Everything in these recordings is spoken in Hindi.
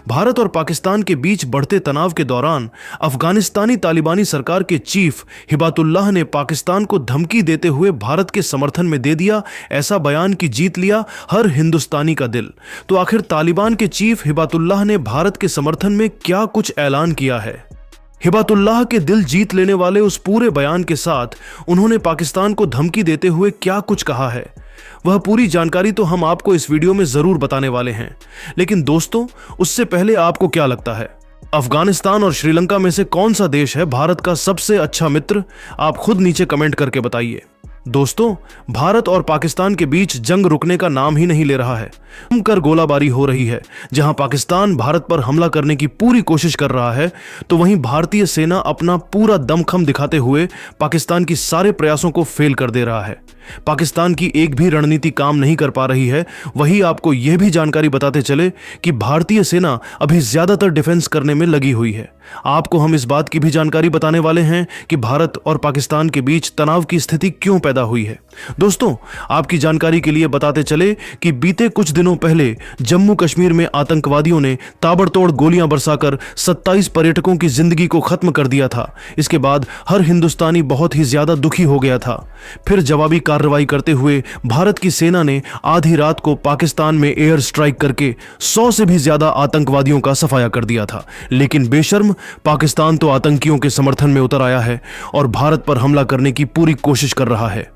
भारत और पाकिस्तान के बीच बढ़ते तनाव के दौरान अफगानिस्तानी तालिबानी सरकार के चीफ हिबातुल्लाह ने पाकिस्तान को धमकी देते हुए भारत के समर्थन में दे दिया ऐसा बयान कि जीत लिया हर हिंदुस्तानी का दिल। तो आखिर तालिबान के चीफ हिबातुल्लाह ने भारत के समर्थन में क्या कुछ ऐलान किया है? हिबातुल्लाह के दिल जीत लेने वाले उस पूरे बयान के साथ उन्होंने पाकिस्तान को धमकी देते हुए क्या कुछ कहा है, वह पूरी जानकारी तो हम आपको इस वीडियो में जरूर बताने वाले हैं। लेकिन दोस्तों, उससे पहले आपको क्या लगता है, अफगानिस्तान और श्रीलंका में से कौन सा देश है भारत का सबसे अच्छा मित्र? आप खुद नीचे कमेंट करके बताइए। दोस्तों, भारत और पाकिस्तान के बीच जंग रुकने का नाम ही नहीं ले रहा है। जमकर गोलाबारी हो रही है। जहां पाकिस्तान भारत पर हमला करने की पूरी कोशिश कर रहा है, तो वहीं भारतीय सेना अपना पूरा दमखम दिखाते हुए पाकिस्तान की सारे प्रयासों को फेल कर दे रहा है। पाकिस्तान की एक भी रणनीति काम नहीं कर पा रही है। वहीं आपको यह भी जानकारी बताते चले कि भारतीय सेना अभी ज्यादातर डिफेंस करने में लगी हुई है। आपको हम इस बात की भी जानकारी बताने वाले हैं कि भारत और पाकिस्तान के बीच तनाव की स्थिति क्यों पैदा हुई है। दोस्तों, आपकी जानकारी के लिए बताते चले कि बीते कुछ दिनों पहले जम्मू कश्मीर में आतंकवादियों ने ताबड़तोड़ गोलियां बरसाकर 27 पर्यटकों की जिंदगी को खत्म कर दिया था। इसके बाद हर हिंदुस्तानी बहुत ही ज्यादा दुखी हो गया था। फिर जवाबी कार्रवाई करते हुए भारत की सेना ने आधी रात को पाकिस्तान में एयर स्ट्राइक करके 100 से भी ज्यादा आतंकवादियों का सफाया कर दिया था। लेकिन बेशर्म पाकिस्तान तो आतंकियों के समर्थन में उतर आया है और भारत पर हमला करने की पूरी कोशिश कर रहा है।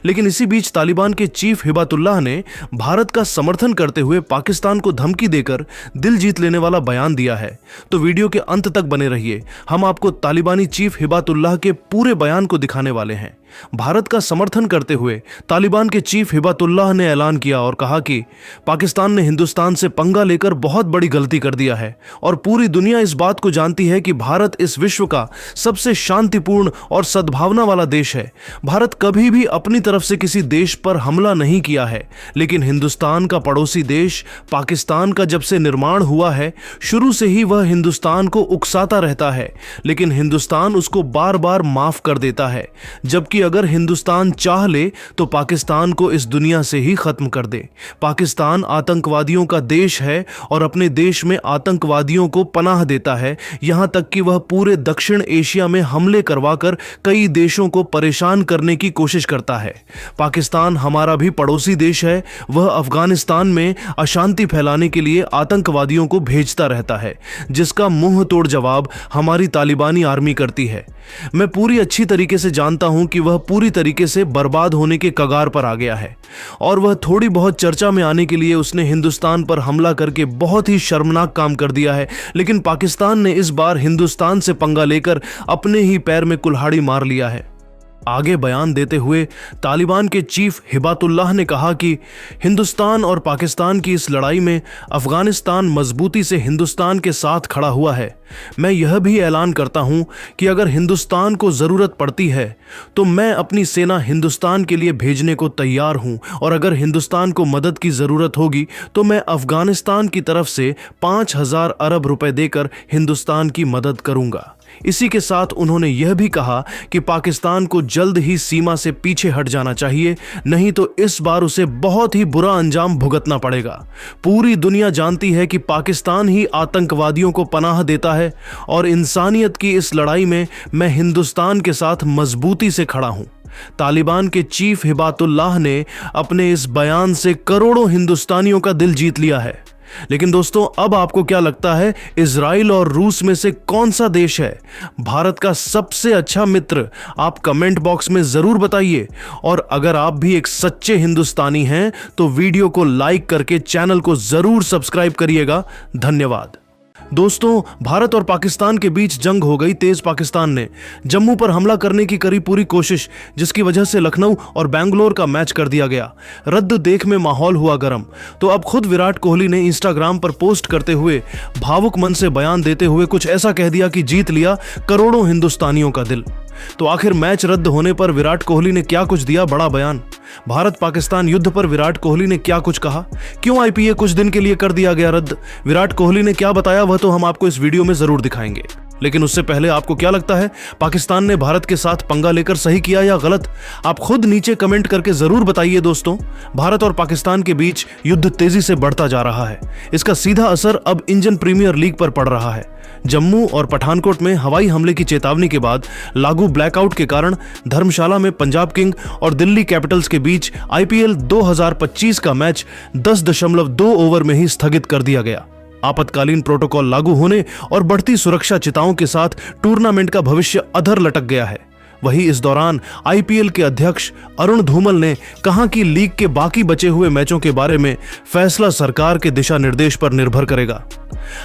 लेकिन इसी बीच तालिबान के चीफ हिबातुल्लाह ने भारत का समर्थन करते हुए पाकिस्तान को धमकी देकर दिल जीत लेने वाला बयान दिया है। तो वीडियो के अंत तक बने रहिए, हम आपको तालिबानी चीफ हिबातुल्लाह के पूरे बयान को दिखाने वाले हैं। भारत का समर्थन करते हुए तालिबान के चीफ हिबातुल्लाह ने ऐलान किया और कहा कि पाकिस्तान ने हिंदुस्तान से पंगा लेकर बहुत बड़ी गलती कर दिया है और पूरी दुनिया इस बात को जानती है कि भारत इस विश्व का सबसे शांतिपूर्ण और सद्भावना वाला देश है। भारत कभी भी अपनी तरफ से किसी देश पर हमला नहीं किया है, लेकिन हिंदुस्तान का पड़ोसी देश पाकिस्तान का जब से निर्माण हुआ है, शुरू से ही वह हिंदुस्तान को उकसाता रहता है, लेकिन हिंदुस्तान उसको बार बार माफ कर देता है। जबकि अगर हिंदुस्तान चाह ले तो पाकिस्तान को इस दुनिया से ही खत्म कर दे। पाकिस्तान आतंकवादियों का देश है और अपने देश में आतंकवादियों को पनाह देता है, यहां तक कि वह पूरे दक्षिण एशिया में हमले करवाकर कई देशों को परेशान करने की कोशिश करता है। पाकिस्तान हमारा भी पड़ोसी देश है, वह अफगानिस्तान में अशांति फैलाने के लिए आतंकवादियों को भेजता रहता है, जिसका मुंह तोड़ जवाब हमारी तालिबानी आर्मी करती है। मैं पूरी अच्छी तरीके से जानता हूं कि वह पूरी तरीके से बर्बाद होने के कगार पर आ गया है और वह थोड़ी बहुत चर्चा में आने के लिए उसने हिंदुस्तान पर हमला करके बहुत ही शर्मनाक काम कर दिया है। लेकिन पाकिस्तान ने इस बार हिंदुस्तान से पंगा लेकर अपने ही पैर में कुल्हाड़ी मार लिया है। आगे बयान देते हुए तालिबान के चीफ हिबातुल्लाह ने कहा कि हिंदुस्तान और पाकिस्तान की इस लड़ाई में अफगानिस्तान मजबूती से हिंदुस्तान के साथ खड़ा हुआ है। मैं यह भी ऐलान करता हूं कि अगर हिंदुस्तान को जरूरत पड़ती है तो मैं अपनी सेना हिंदुस्तान के लिए भेजने को तैयार हूं और अगर हिंदुस्तान को मदद की जरूरत होगी तो मैं अफगानिस्तान की तरफ से 5,000 अरब रुपए देकर हिंदुस्तान की मदद करूंगा। इसी के साथ उन्होंने यह भी कहा कि पाकिस्तान को जल्द ही सीमा से पीछे हट जाना चाहिए, नहीं तो इस बार उसे बहुत ही बुरा अंजाम भुगतना पड़ेगा। पूरी दुनिया जानती है कि पाकिस्तान ही आतंकवादियों को पनाह देता है और इंसानियत की इस लड़ाई में मैं हिंदुस्तान के साथ मजबूती से खड़ा हूं। तालिबान के चीफ हिबातुल्लाह ने अपने इस बयान से करोड़ों हिंदुस्तानियों का दिल जीत लिया है। लेकिन दोस्तों, अब आपको क्या लगता है, इजराइल और रूस में से कौन सा देश है भारत का सबसे अच्छा मित्र? आप कमेंट बॉक्स में जरूर बताइए। और अगर आप भी एक सच्चे हिंदुस्तानी हैं तो वीडियो को लाइक करके चैनल को जरूर सब्सक्राइब करिएगा। धन्यवाद। दोस्तों, भारत और पाकिस्तान के बीच जंग हो गई तेज। पाकिस्तान ने जम्मू पर हमला करने की करी पूरी कोशिश, जिसकी वजह से लखनऊ और बेंगलोर का मैच कर दिया गया। रद्द देख में माहौल हुआ गर्म। तो अब खुद विराट कोहली ने इंस्टाग्राम पर पोस्ट करते हुए भावुक मन से बयान देते हुए कुछ ऐसा कह दिया कि जीत लिया करोड़ों हिंदुस्तानियों का दिल। तो आखिर मैच रद्द होने पर विराट कोहली ने क्या कुछ दिया बड़ा बयान? भारत पाकिस्तान युद्ध पर विराट कोहली ने क्या कुछ कहा? क्यों आईपीएल कुछ दिन के लिए कर दिया गया रद्द? विराट कोहली ने क्या बताया, वह तो हम आपको इस वीडियो में जरूर दिखाएंगे। लेकिन उससे पहले आपको क्या लगता है, पाकिस्तान ने भारत के साथ पंगा लेकर सही किया या गलत? आप खुद नीचे कमेंट करके जरूर बताइए दोस्तों। भारत और पाकिस्तान के बीच युद्ध तेजी से बढ़ता जा रहा है। इसका सीधा असर अब इंडियन प्रीमियर लीग पर पड़ रहा है। जम्मू और पठानकोट में हवाई हमले की चेतावनी के बाद लागू ब्लैकआउट के कारण धर्मशाला में पंजाब किंग और दिल्ली कैपिटल्स के बीच आईपीएल 2025 का मैच 10.2 ओवर में ही स्थगित कर दिया गया। आपातकालीन प्रोटोकॉल लागू होने और बढ़ती सुरक्षा चिंताओं के साथ टूर्नामेंट का भविष्य अधर लटक गया है। वहीं इस दौरान आईपीएल के अध्यक्ष अरुण धूमल ने कहा कि लीग के बाकी बचे हुए मैचों के बारे में फैसला सरकार के दिशा निर्देश पर निर्भर करेगा।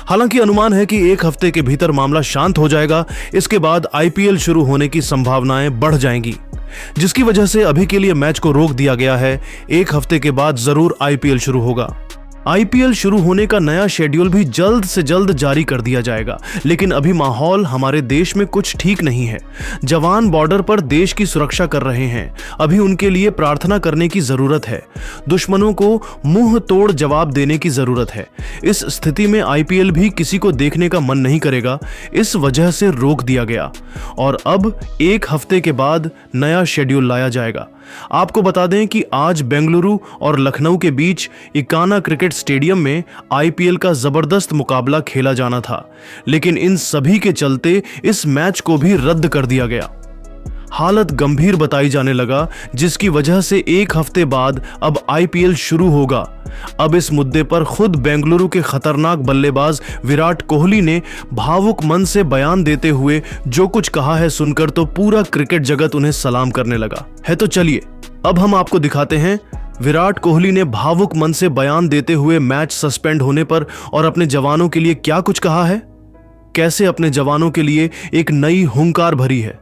हालांकि अनुमान है कि एक हफ्ते के भीतर मामला शांत हो जाएगा। इसके बाद आईपीएल शुरू होने की संभावनाएं बढ़ जाएंगी, जिसकी वजह से अभी के लिए मैच को रोक दिया गया है। एक हफ्ते के बाद जरूर आईपीएल शुरू होगा। आईपीएल शुरू होने का नया शेड्यूल भी जल्द से जल्द जारी कर दिया जाएगा, लेकिन अभी माहौल हमारे देश में कुछ ठीक नहीं है। जवान बॉर्डर पर देश की सुरक्षा कर रहे हैं। अभी उनके लिए प्रार्थना करने की जरूरत है। दुश्मनों को मुंह तोड़ जवाब देने की जरूरत है। इस स्थिति में आईपीएल भी किसी को देखने का मन नहीं करेगा। इस वजह से रोक दिया गया और अब एक हफ्ते के बाद नया शेड्यूल लाया जाएगा। आपको बता दें कि आज बेंगलुरु और लखनऊ के बीच इकाना क्रिकेट स्टेडियम में आईपीएल का जबरदस्त मुकाबला खेला जाना था, लेकिन इन सभी के चलते इस मैच को भी रद्द कर दिया गया। हालत गंभीर बताई जाने लगा, जिसकी वजह से एक हफ्ते बाद अब आईपीएल शुरू होगा। अब इस मुद्दे पर खुद बेंगलुरु के खतरनाक बल्लेबाज विराट कोहली ने भावुक मन से बयान देते हुए जो कुछ कहा है, सुनकर तो पूरा क्रिकेट जगत उन्हें सलाम करने लगा है। तो चलिए अब हम आपको दिखाते हैं विराट कोहली ने भावुक मन से बयान देते हुए मैच सस्पेंड होने पर और अपने जवानों के लिए क्या कुछ कहा है, कैसे अपने जवानों के लिए एक नई हुंकार भरी है।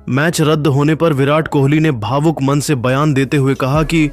मैच रद्द होने पर विराट कोहली ने भावुक मन से बयान देते हुए कहा कि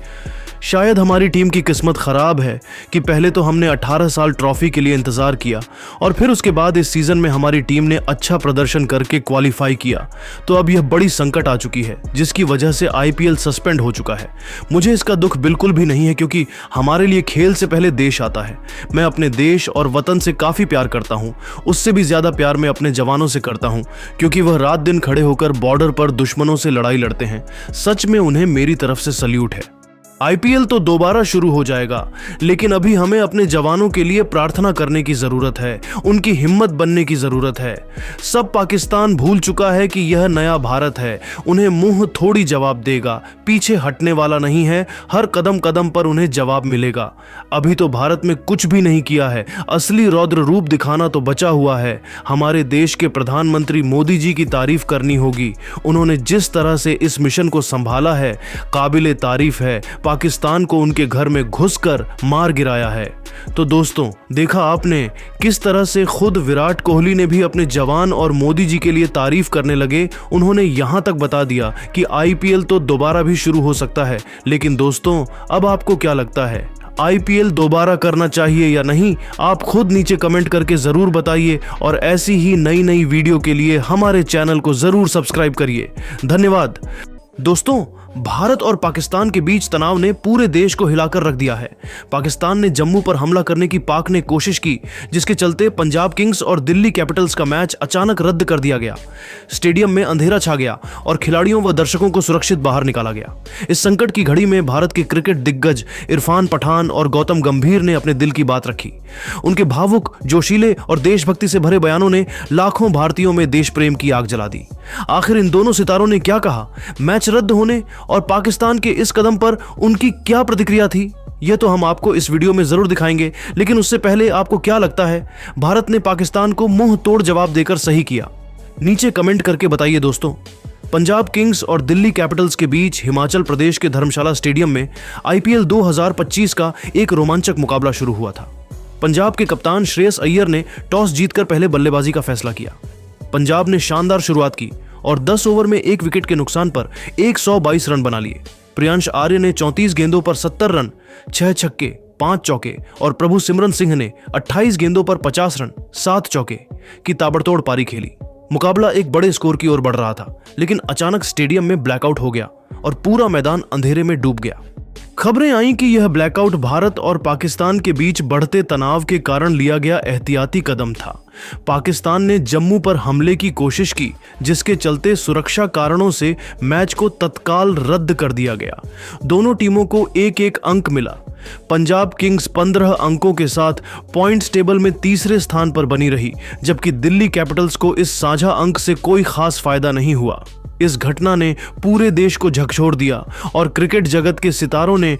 शायद हमारी टीम की किस्मत खराब है कि पहले तो हमने 18 साल ट्रॉफी के लिए इंतजार किया और फिर उसके बाद इस सीजन में हमारी टीम ने अच्छा प्रदर्शन करके क्वालिफाई किया, तो अब यह बड़ी संकट आ चुकी है जिसकी वजह से आईपीएल सस्पेंड हो चुका है। मुझे इसका दुख बिल्कुल भी नहीं है, क्योंकि हमारे लिए खेल से पहले देश आता है। मैं अपने देश और वतन से काफी प्यार करता हूँ। उससे भी ज्यादा प्यार मैं अपने जवानों से करता हूँ, क्योंकि वह रात दिन खड़े होकर बॉर्डर पर दुश्मनों से लड़ाई लड़ते हैं। सच में उन्हें मेरी तरफ से सल्यूट है। आईपीएल तो दोबारा शुरू हो जाएगा, लेकिन अभी हमें अपने जवानों के लिए प्रार्थना करने की जरूरत है। उनकी हिम्मत बनने की जरूरत है। सब पाकिस्तान भूल चुका है कि यह नया भारत है। उन्हें मुंह थोड़ी जवाब देगा, पीछे हटने वाला नहीं है। हर कदम कदम पर उन्हें जवाब मिलेगा। अभी तो भारत में कुछ भी नहीं किया है। असली रौद्र रूप दिखाना तो बचा हुआ है। हमारे देश के प्रधानमंत्री मोदी जी की तारीफ करनी होगी। उन्होंने जिस तरह से इस मिशन को संभाला है, काबिले तारीफ है। पाकिस्तान को उनके घर में घुसकर मार गिराया है। तो दोस्तों, देखा आपने किस तरह से खुद विराट कोहली ने भी अपने जवान और मोदी जी के लिए तारीफ करने लगे। उन्होंने यहां तक बता दिया कि आईपीएल तो दोबारा भी शुरू हो सकता है। लेकिन दोस्तों, अब आपको क्या लगता है, आईपीएल दोबारा करना चाहिए या नहीं? आप खुद नीचे कमेंट करके जरूर बताइए और ऐसी ही नई नई वीडियो के लिए हमारे चैनल को जरूर सब्सक्राइब करिए। धन्यवाद। दोस्तों, भारत और पाकिस्तान के बीच तनाव ने पूरे देश को हिलाकर रख दिया है। पाकिस्तान ने जम्मू पर हमला करने की पाक ने कोशिश की, जिसके चलते पंजाब किंग्स और दिल्ली कैपिटल्स का मैच अचानक रद्द कर दिया गया। स्टेडियम में अंधेरा छा गया और खिलाड़ियों व दर्शकों को सुरक्षित बाहर निकाला गया। इस संकट की घड़ी में भारत के क्रिकेट दिग्गज इरफान पठान और गौतम गंभीर ने अपने दिल की बात रखी। उनके भावुक, जोशीले और देशभक्ति से भरे बयानों ने लाखों भारतीयों में देश प्रेम की आग जला दी। आखिर इन दोनों सितारों ने क्या कहा? मैच रद्द होने और पाकिस्तान के इस कदम पर उनकी क्या प्रतिक्रिया थी? यह तो हम आपको इस वीडियो में जरूर दिखाएंगे, लेकिन उससे पहले आपको क्या लगता है, भारत ने पाकिस्तान को मुंह तोड़ जवाब देकर सही किया? नीचे कमेंट करके बताइए दोस्तों। पंजाब किंग्स और दिल्ली कैपिटल्स के बीच हिमाचल प्रदेश के धर्मशाला स्टेडियम में आईपीएल 2025 का एक रोमांचक मुकाबला शुरू हुआ था। पंजाब के कप्तान श्रेयस अय्यर ने टॉस जीतकर पहले बल्लेबाजी का फैसला किया। पंजाब ने शानदार शुरुआत की और 10 ओवर में 1 विकेट के नुकसान पर 122 रन बना लिए। प्रियांश आर्य ने 34 गेंदों पर 70 रन, 6 छक्के, 5 चौके और प्रभु सिमरन सिंह ने 28 गेंदों पर 50 रन, 7 चौके की ताबड़तोड़ पारी खेली। मुकाबला एक बड़े स्कोर की ओर बढ़ रहा था, लेकिन अचानक स्टेडियम में ब्लैकआउट हो गया और पूरा मैदान अंधेरे में डूब गया। खबरें आई कि यह ब्लैकआउट भारत और पाकिस्तान के बीच बढ़ते तनाव के कारण लिया गया एहतियाती कदम था। पाकिस्तान ने जम्मू पर हमले की कोशिश की, जिसके चलते सुरक्षा कारणों से मैच को तत्काल रद्द कर दिया गया। दोनों टीमों को एक एक अंक मिला। पंजाब किंग्स 15 अंकों के साथ पॉइंट्स टेबल में तीसरे स्थान पर बनी रही, जबकि दिल्ली कैपिटल्स को इस साझा अंक से कोई खास फायदा नहीं हुआ। इस घटना ने पूरे देश को झकझोर दिया और क्रिकेट जगत के सितारों ने